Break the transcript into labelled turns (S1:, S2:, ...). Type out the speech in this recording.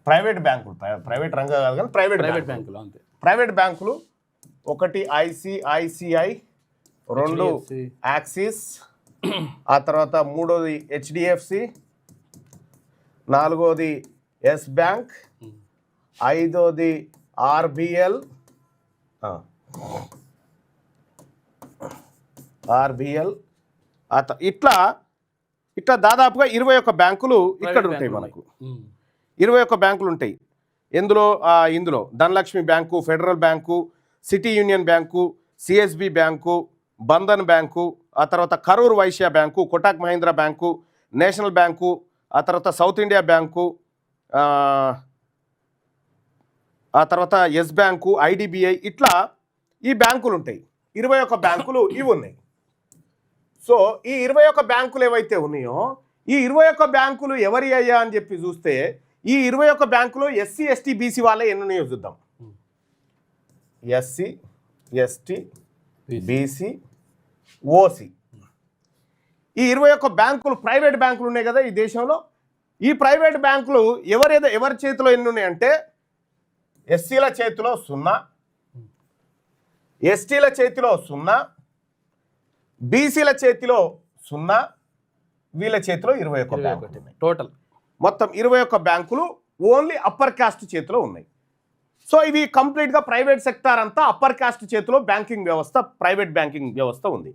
S1: Private బ్యాంకులు, private రంగం కాదు కానీ ప్రైవేట్
S2: బ్యాంకులు అంతే.
S1: ప్రైవేట్ బ్యాంకులు 1 ICICI, 2 యాక్సిస్, ఆ తర్వాత 3ది HDFC, 4ది ఎస్ బ్యాంక్, 5ది RBL, ఇట్లా దాదాపుగా 21 బ్యాంకులు ఇక్కడ ఉంటాయి. మనకు 21 బ్యాంకులు ఉంటాయి. ఇందులో Dhanalakshmi Bank, Federal Bank, City Union Bank, CSB Bank, Bandhan Bank, ఆ తర్వాత Karur Vysya Bank, Kotak Mahindra Bank, National Bank, ఆ తర్వాత సౌత్ ఇండియా బ్యాంకు, ఆ తర్వాత ఎస్ బ్యాంకు, IDBI, ఇట్లా ఈ బ్యాంకులు ఉంటాయి. 21 బ్యాంకులు ఇవి ఉన్నాయి. సో ఈ 21 బ్యాంకులు ఏవైతే ఉన్నాయో ఈ 21 బ్యాంకులు ఎవరి అయ్యా అని చెప్పి చూస్తే ఈ 21 బ్యాంకులు SC ST BC వాళ్ళే ఎన్ని ఉన్నాయో చూద్దాం. SC ST BC OC ఈ 21 బ్యాంకులు ప్రైవేట్ బ్యాంకులు ఉన్నాయి కదా ఈ దేశంలో. ఈ ప్రైవేట్ బ్యాంకులు ఎవరి చేతిలో ఎన్ని ఉన్నాయంటే SCల చేతిలో 0, STల చేతిలో 0, BCల చేతిలో 0, వీళ్ళ చేతిలో 21 బ్యాంకులు ఉన్నాయి.
S2: టోటల్
S1: మొత్తం 21 బ్యాంకులు ఓన్లీ అప్పర్ కాస్ట్ చేతిలో ఉన్నాయి. సో ఇవి కంప్లీట్గా ప్రైవేట్ సెక్టార్ అంతా అప్పర్ కాస్ట్ చేతిలో బ్యాంకింగ్ వ్యవస్థ, ప్రైవేట్ బ్యాంకింగ్ వ్యవస్థ ఉంది.